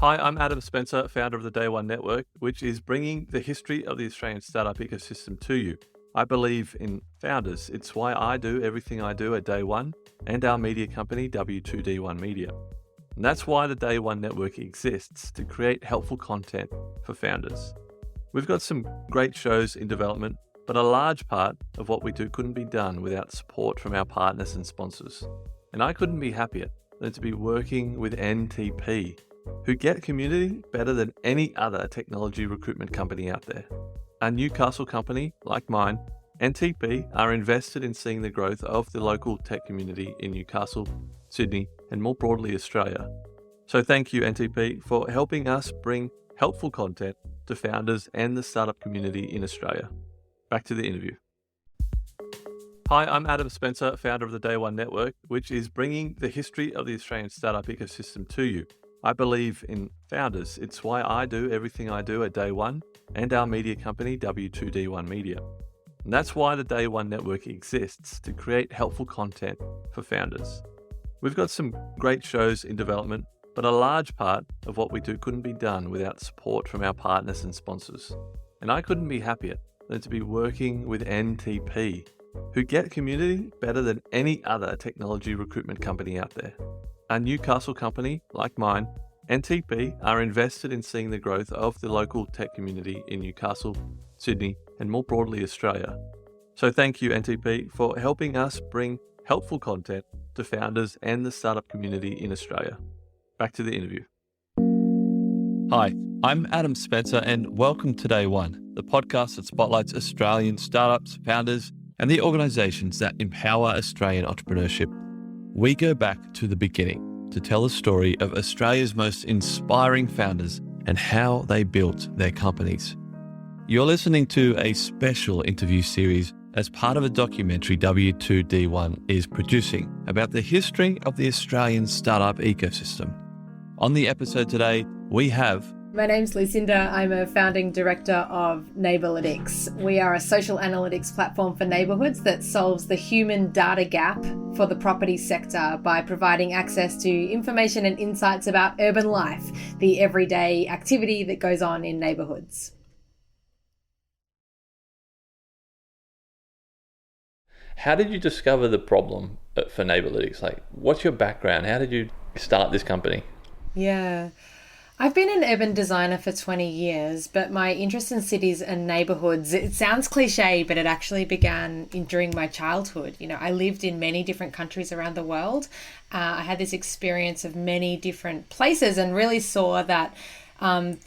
Hi, I'm Adam Spencer, founder of the Day One Network, which is bringing the history of the Australian startup ecosystem to you. I believe in founders. It's why I do everything I do at Day One and our media company, W2D1 Media. And that's why the Day One Network exists, to create helpful content for founders. We've got some great shows in development, but a large part of what we do couldn't be done without support from our partners and sponsors. And I couldn't be happier than to be working with NTP, who get community better than any other technology recruitment company out there. A Newcastle company like mine, NTP are invested in seeing the growth of the local tech community in Newcastle, Sydney, and more broadly Australia. So thank you, NTP, for helping us bring helpful content to founders and the startup community in Australia. Back to the interview. Hi, I'm Adam Spencer, founder of the Day One Network, which is bringing the history of the Australian startup ecosystem to you. I believe in founders. It's why I do everything I do at Day One and our media company, W2D1 Media. And that's why the Day One Network exists, to create helpful content for founders. We've got some great shows in development, but a large part of what we do couldn't be done without support from our partners and sponsors. And I couldn't be happier than to be working with NTP, who get community better than any other technology recruitment company out there. A Newcastle company like mine, NTP are invested in seeing the growth of the local tech community in Newcastle, Sydney, and more broadly Australia. So thank you, NTP, for helping us bring helpful content to founders and the startup community in Australia. Back to the interview. Hi, I'm Adam Spencer, and welcome to Day One, the podcast that spotlights Australian startups, founders, and the organisations that empower Australian entrepreneurship. We go back to the beginning to tell the story of Australia's most inspiring founders and how they built their companies. You're listening to a special interview series as part of a documentary W2D1 is producing about the history of the Australian startup ecosystem. On the episode today, we have... My name's Lucinda. I'm a founding director of Neighbourlytics. We are a social analytics platform for neighbourhoods that solves the human data gap for the property sector by providing access to information and insights about urban life, the everyday activity that goes on in neighbourhoods. How did you discover the problem for Neighbourlytics? Like, what's your background? How did you start this company? Yeah. I've been an urban designer for 20 years, but my interest in cities and neighbourhoods, it sounds cliche, but it actually began during my childhood. You know, I lived in many different countries around the world. I had this experience of many different places and really saw that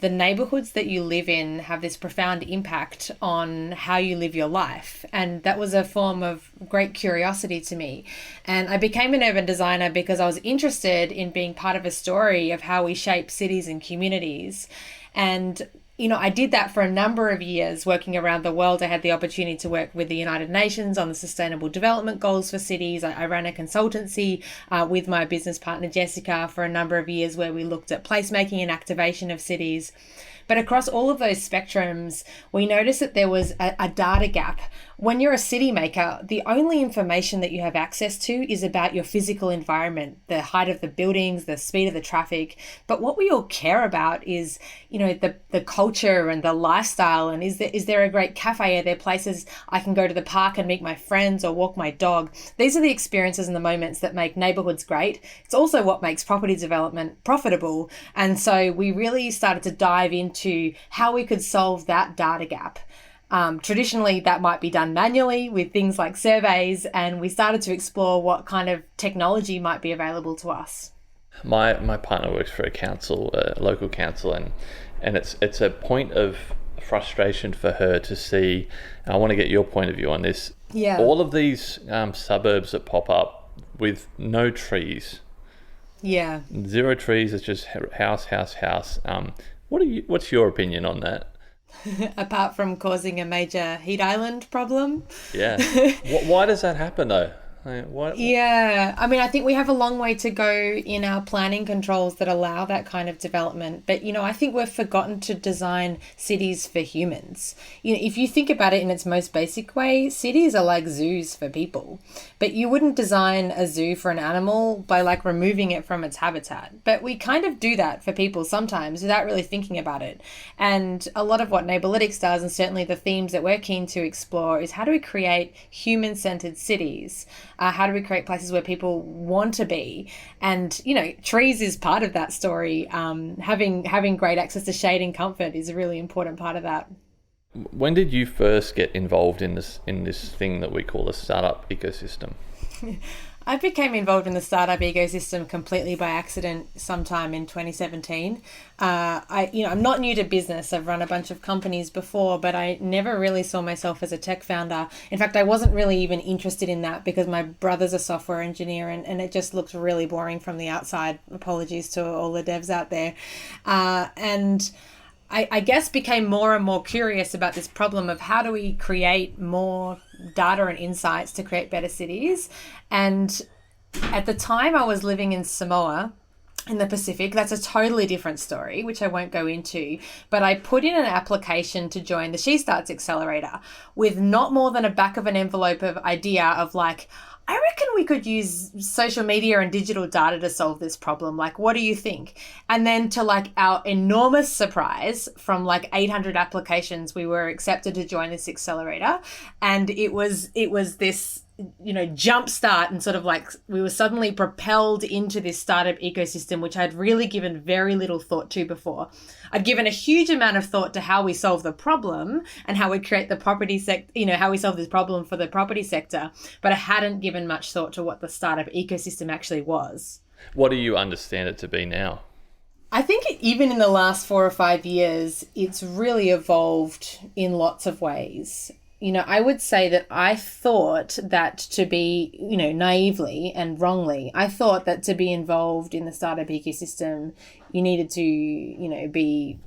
the neighbourhoods that you live in have this profound impact on how you live your life. And that was a form of great curiosity to me. And I became an urban designer because I was interested in being part of a story of how we shape cities and communities. And you know, I did that for a number of years working around the world. I had the opportunity to work with the United Nations on the Sustainable Development Goals for cities. I ran a consultancy with my business partner, Jessica, for a number of years where we looked at placemaking and activation of cities. But across all of those spectrums, we noticed that there was a data gap. When you're a city maker, the only information that you have access to is about your physical environment, the height of the buildings, the speed of the traffic. But what we all care about is, you know, the culture and the lifestyle. And is there a great cafe? Are there places I can go to the park and meet my friends or walk my dog? These are the experiences and the moments that make neighbourhoods great. It's also what makes property development profitable. And so we really started to dive into how we could solve that data gap. Traditionally, that might be done manually with things like surveys, and we started to explore what kind of technology might be available to us. My partner works for a council, a local council, and it's a point of frustration for her to see. I want to get your point of view on this. Yeah. All of these suburbs that pop up with no trees. Yeah. Zero trees. It's just house. What's your opinion on that? Apart from causing a major heat island problem. Yeah. Why does that happen though? What? Yeah, I mean, I think we have a long way to go in our planning controls that allow that kind of development. But, I think we've forgotten to design cities for humans. If you think about it in its most basic way, cities are like zoos for people. But you wouldn't design a zoo for an animal by like removing it from its habitat. But we kind of do that for people sometimes without really thinking about it. And a lot of what Neighbourlytics does, and certainly the themes that we're keen to explore, is how do we create human-centered cities? How do we create places where people want to be? And, trees is part of that story. Having great access to shade and comfort is a really important part of that. When did you first get involved in this thing that we call the startup ecosystem? I became involved in the startup ecosystem completely by accident sometime in 2017. I'm not new to business. I've run a bunch of companies before, but I never really saw myself as a tech founder. In fact, I wasn't really even interested in that because my brother's a software engineer and it just looked really boring from the outside. Apologies to all the devs out there. And I guess became more and more curious about this problem of how do we create more data and insights to create better cities. And at the time I was living in Samoa in the Pacific. That's a totally different story, which I won't go into. But I put in an application to join the She Starts Accelerator with not more than a back of an envelope of idea of like, I reckon we could use social media and digital data to solve this problem. Like, what do you think? And then to like our enormous surprise, from like 800 applications, we were accepted to join this accelerator. And it was this, jump start, and sort of like we were suddenly propelled into this startup ecosystem, which I'd really given very little thought to before. I'd given a huge amount of thought to how we solve the problem and how we create the property sector, how we solve this problem for the property sector, but I hadn't given much thought to what the startup ecosystem actually was. What do you understand it to be now? I think even in the last 4 or 5 years, it's really evolved in lots of ways. I would say that I thought that to be, naively and wrongly, I thought that to be involved in the startup ecosystem, you needed to, be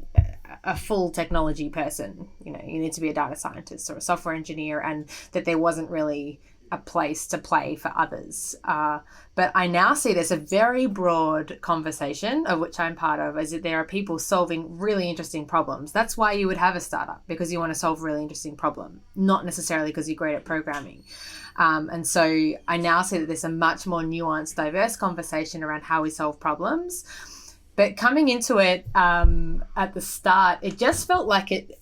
a full technology person. You need to be a data scientist or a software engineer, and that there wasn't really a place to play for others. But I now see there's a very broad conversation, of which I'm part of, is that there are people solving really interesting problems. That's why you would have a startup, because you want to solve a really interesting problem, not necessarily because you're great at programming. And so I now see that there's a much more nuanced, diverse conversation around how we solve problems. But coming into it at the start, it just felt like it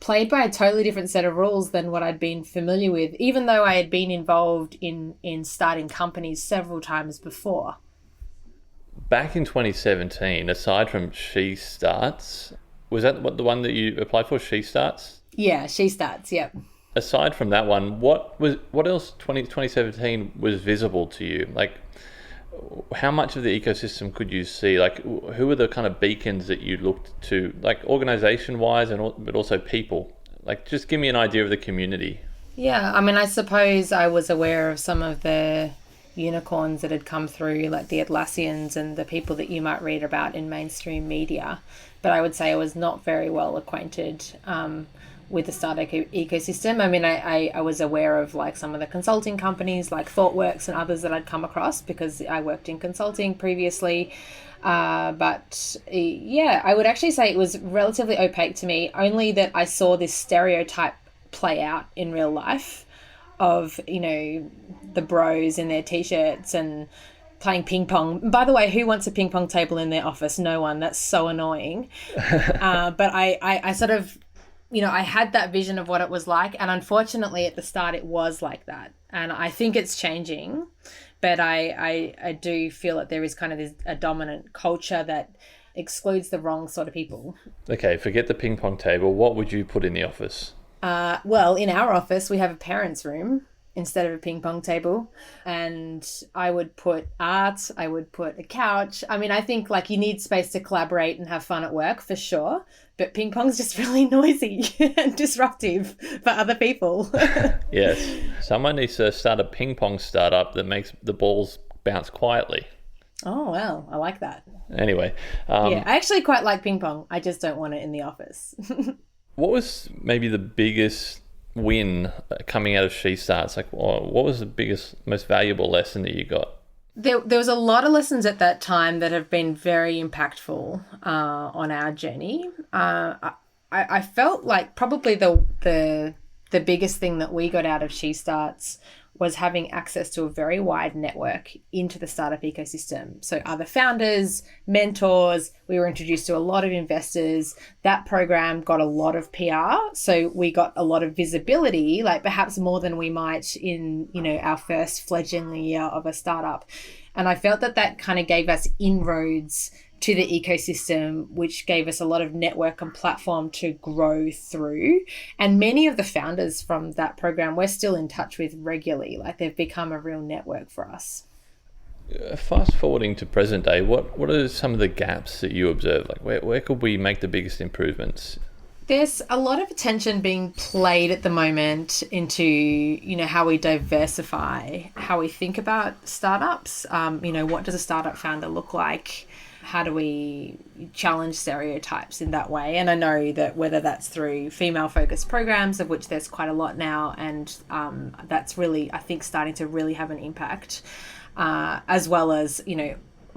played by a totally different set of rules than what I'd been familiar with, even though I had been involved in starting companies several times before. Back in 2017, aside from She Starts, was that the one that you applied for, She Starts? Yeah, She Starts, yep. Aside from that one, what else 2017 was visible to you? Like, how much of the ecosystem could you see? Like, who were the kind of beacons that you looked to, like organization-wise, but also people? Like, just give me an idea of the community. Yeah, I mean, I suppose I was aware of some of the unicorns that had come through, like the Atlassians and the people that you might read about in mainstream media. But I would say I was not very well acquainted with the startup ecosystem. I mean, I was aware of like some of the consulting companies like ThoughtWorks and others that I'd come across because I worked in consulting previously. But yeah, I would actually say it was relatively opaque to me, only that I saw this stereotype play out in real life of, the bros in their t-shirts and playing ping pong. By the way, who wants a ping pong table in their office? No one. That's so annoying. But I sort of, I had that vision of what it was like. And unfortunately, at the start, it was like that. And I think it's changing. But I do feel that there is kind of a dominant culture that excludes the wrong sort of people. Okay, forget the ping pong table. What would you put in the office? Well, in our office, we have a parents' room instead of a ping pong table. And I would put art. I would put a couch. I mean, I think like you need space to collaborate and have fun at work for sure. But ping pong's just really noisy and disruptive for other people. Yes. Someone needs to start a ping pong startup that makes the balls bounce quietly. Oh, well, I like that. Anyway. Yeah, I actually quite like ping pong. I just don't want it in the office. What was maybe the biggest win coming out of She Starts? Like, what was the biggest, most valuable lesson that you got? There was a lot of lessons at that time that have been very impactful on our journey. I felt like probably the biggest thing that we got out of She Starts was having access to a very wide network into the startup ecosystem. So other founders, mentors, we were introduced to a lot of investors. That program got a lot of PR. So we got a lot of visibility, like perhaps more than we might in, our first fledgling year of a startup. And I felt that kind of gave us inroads to the ecosystem, which gave us a lot of network and platform to grow through. And many of the founders from that program we're still in touch with regularly. Like, they've become a real network for us. Fast forwarding to present day, what are some of the gaps that you observe? Like, where could we make the biggest improvements? There's a lot of attention being played at the moment into, how we diversify, how we think about startups. What does a startup founder look like? How do we challenge stereotypes in that way? And I know that whether that's through female-focused programs, of which there's quite a lot now, and that's really, I think, starting to really have an impact, as well as,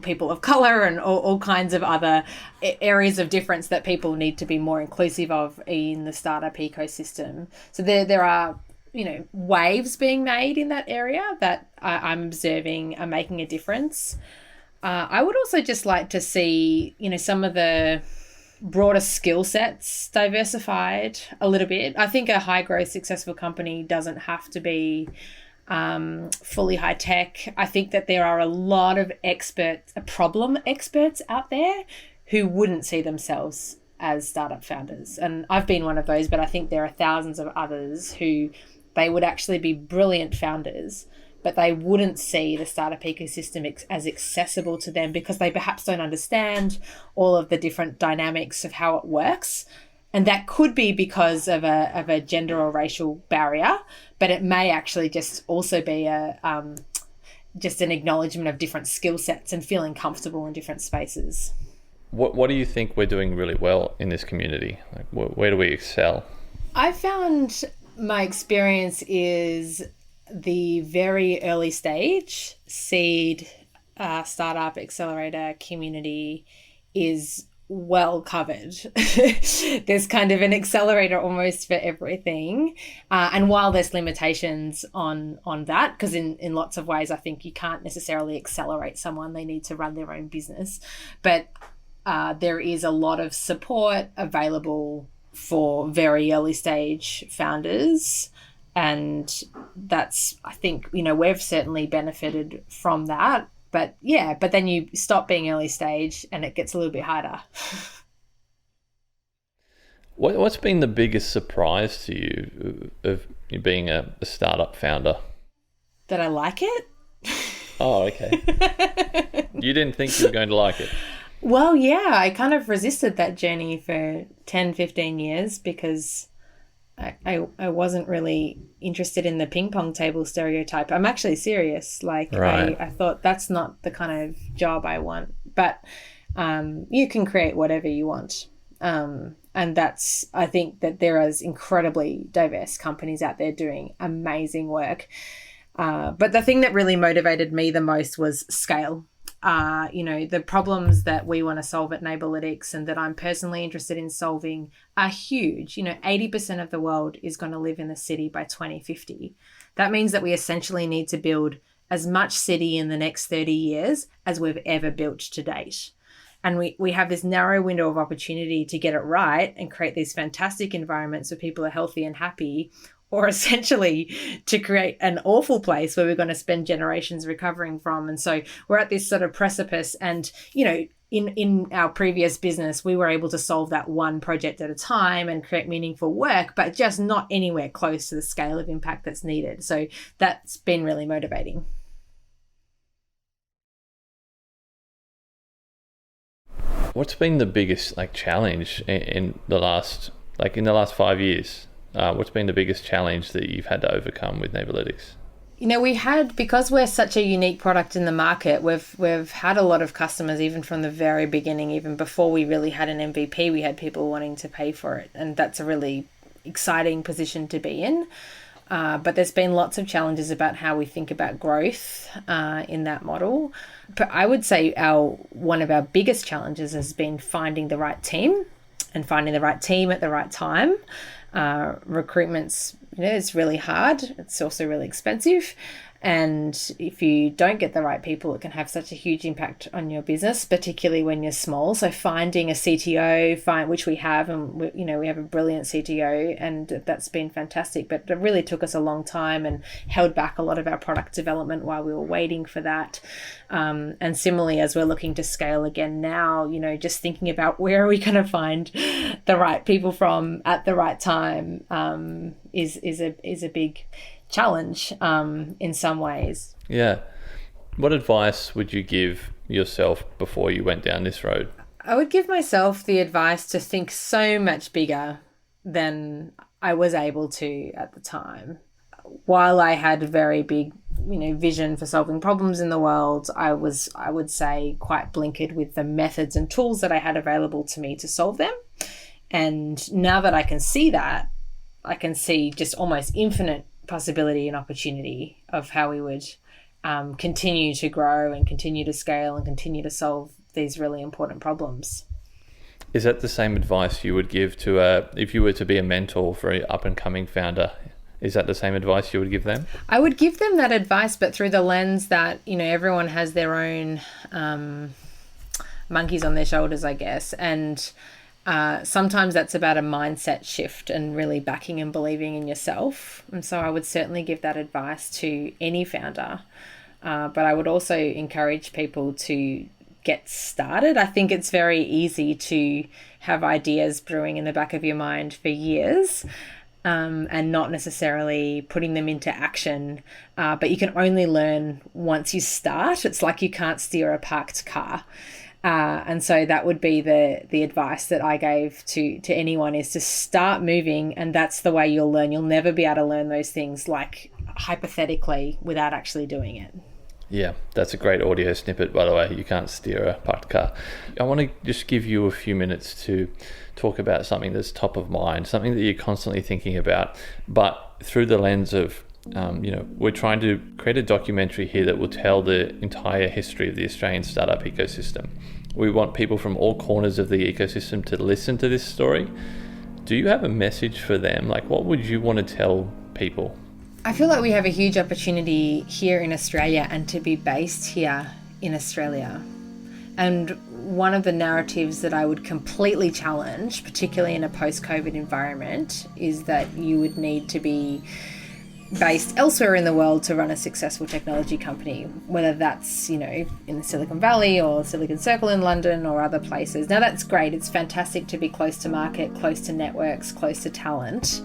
people of colour and all kinds of other areas of difference that people need to be more inclusive of in the startup ecosystem. So there are, waves being made in that area that I'm observing are making a difference. I would also just like to see, some of the broader skill sets diversified a little bit. I think a high growth, successful company doesn't have to be fully high tech. I think that there are a lot of problem experts out there who wouldn't see themselves as startup founders. And I've been one of those, but I think there are thousands of others who they would actually be brilliant founders, but they wouldn't see the startup ecosystem as accessible to them because they perhaps don't understand all of the different dynamics of how it works. And that could be because of a gender or racial barrier, but it may actually just also be just an acknowledgement of different skill sets and feeling comfortable in different spaces. What do you think we're doing really well in this community? Like, where do we excel? I found my experience is the very early stage seed startup accelerator community is well covered. There's kind of an accelerator almost for everything. And while there's limitations on that, because in lots of ways, I think you can't necessarily accelerate someone, they need to run their own business. But there is a lot of support available for very early stage founders. And that's, I think, we've certainly benefited from that. But then you stop being early stage and it gets a little bit harder. What's been the biggest surprise to you of you being a startup founder? That I like it. Oh, okay. You didn't think you were going to like it? Well, yeah, I kind of resisted that journey for 10, 15 years because I wasn't really interested in the ping pong table stereotype. I'm actually serious. Like, right. I thought that's not the kind of job I want. But you can create whatever you want. And I think that there is incredibly diverse companies out there doing amazing work. But the thing that really motivated me the most was scale. The problems that we want to solve at Neighbourlytics and that I'm personally interested in solving are huge. 80% of the world is going to live in the city by 2050. That means that we essentially need to build as much city in the next 30 years as we've ever built to date. And we have this narrow window of opportunity to get it right and create these fantastic environments where people are healthy and happy, or essentially to create an awful place where we're going to spend generations recovering from. And so we're at this sort of precipice. And, in our previous business, we were able to solve that one project at a time and create meaningful work, but just not anywhere close to the scale of impact that's needed. So that's been really motivating. What's been the biggest challenge in the last 5 years? What's been the biggest challenge that you've had to overcome with Neighbourlytics? Because we're such a unique product in the market, we've had a lot of customers even from the very beginning, even before we really had an MVP, we had people wanting to pay for it. And that's a really exciting position to be in. But there's been lots of challenges about how we think about growth in that model. But I would say one of our biggest challenges has been finding the right team and finding the right team at the right time. Recruitment's, it's really hard. It's also really expensive. And if you don't get the right people, it can have such a huge impact on your business, particularly when you're small. So finding a CTO, which we have, and we have a brilliant CTO, and that's been fantastic. But it really took us a long time and held back a lot of our product development while we were waiting for that. And similarly, as we're looking to scale again now, just thinking about where are we going to find the right people from at the right time is a big challenge in some ways. Yeah. What advice would you give yourself before you went down this road? I would give myself the advice to think so much bigger than I was able to at the time. While I had a very big, vision for solving problems in the world, I would say, quite blinkered with the methods and tools that I had available to me to solve them. And now that I can see that, I can see just almost infinite possibility and opportunity of how we would continue to grow and continue to scale and continue to solve these really important problems. Is that the same advice you would give to if you were to be a mentor for an up-and-coming founder? Is that the same advice you would give them? I would give them that advice, but through the lens that, everyone has their own monkeys on their shoulders, I guess. And sometimes that's about a mindset shift and really backing and believing in yourself. And so I would certainly give that advice to any founder. But I would also encourage people to get started. I think it's very easy to have ideas brewing in the back of your mind for years and not necessarily putting them into action. But you can only learn once you start. It's like you can't steer a parked car. And so that would be the advice that I gave to anyone, is to start moving, and that's the way you'll learn. You'll never be able to learn those things like hypothetically without actually doing it. Yeah, that's a great audio snippet, by the way. You can't steer a parked car. I want to just give you a few minutes to talk about something that's top of mind, something that you're constantly thinking about, but through the lens of we're trying to create a documentary here that will tell the entire history of the Australian startup ecosystem. We want people from all corners of the ecosystem to listen to this story. Do you have a message for them? Like, what would you want to tell people? I feel like we have a huge opportunity here in Australia and to be based here in Australia. And one of the narratives that I would completely challenge, particularly in a post-COVID environment, is that you would need to be based elsewhere in the world to run a successful technology company, whether that's, in the Silicon Valley or Silicon Circle in London or other places. Now, that's great. It's fantastic to be close to market, close to networks, close to talent.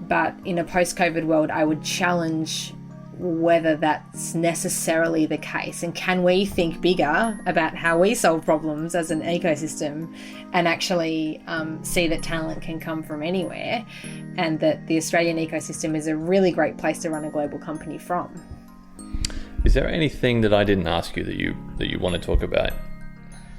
But in a post-COVID world, I would challenge whether that's necessarily the case. And can we think bigger about how we solve problems as an ecosystem and actually see that talent can come from anywhere, and that the Australian ecosystem is a really great place to run a global company from? Is there anything that I didn't ask you that you want to talk about?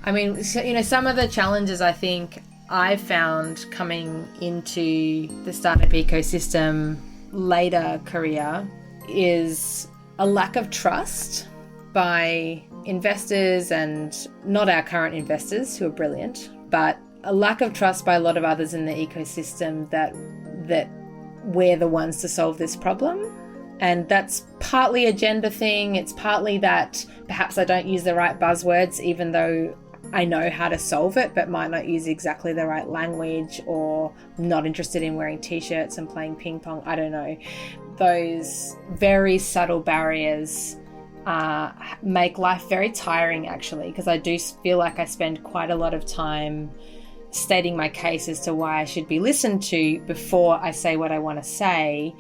I mean, some of the challenges I think I've found coming into the startup ecosystem later career is a lack of trust by investors, and not our current investors who are brilliant, but a lack of trust by a lot of others in the ecosystem that we're the ones to solve this problem. And that's partly a gender thing. It's partly that perhaps I don't use the right buzzwords, even though I know how to solve it, but might not use exactly the right language, or not interested in wearing t-shirts and playing ping pong. I don't know. Those very subtle barriers make life very tiring, actually, because I do feel like I spend quite a lot of time stating my case as to why I should be listened to before I say what I want to say,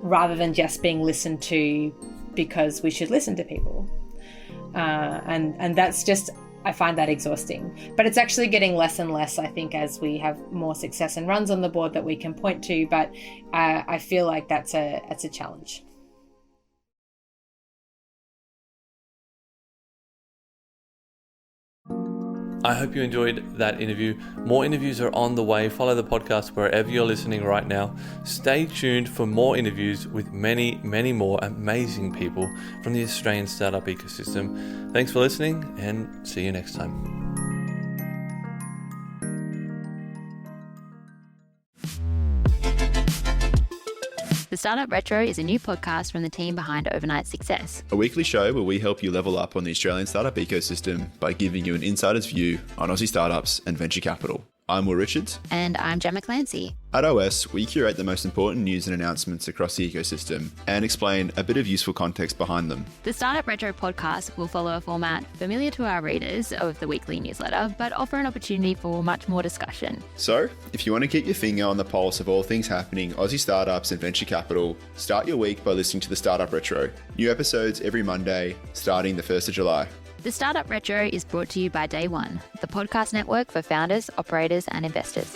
rather than just being listened to because we should listen to people. And that's just, I find that exhausting. But it's actually getting less and less, I think, as we have more success and runs on the board that we can point to. But I feel like that's a challenge. I hope you enjoyed that interview. More interviews are on the way. Follow the podcast wherever you're listening right now. Stay tuned for more interviews with many, many more amazing people from the Australian startup ecosystem. Thanks for listening and see you next time. The Startup Retro is a new podcast from the team behind Overnight Success. A weekly show where we help you level up on the Australian startup ecosystem by giving you an insider's view on Aussie startups and venture capital. I'm Will Richards. And I'm Gemma Clancy. At OS, we curate the most important news and announcements across the ecosystem and explain a bit of useful context behind them. The Startup Retro podcast will follow a format familiar to our readers of the weekly newsletter, but offer an opportunity for much more discussion. So, if you want to keep your finger on the pulse of all things happening Aussie startups and venture capital, start your week by listening to the Startup Retro. New episodes every Monday, starting the 1st of July. The Startup Retro is brought to you by Day One, the podcast network for founders, operators, and investors.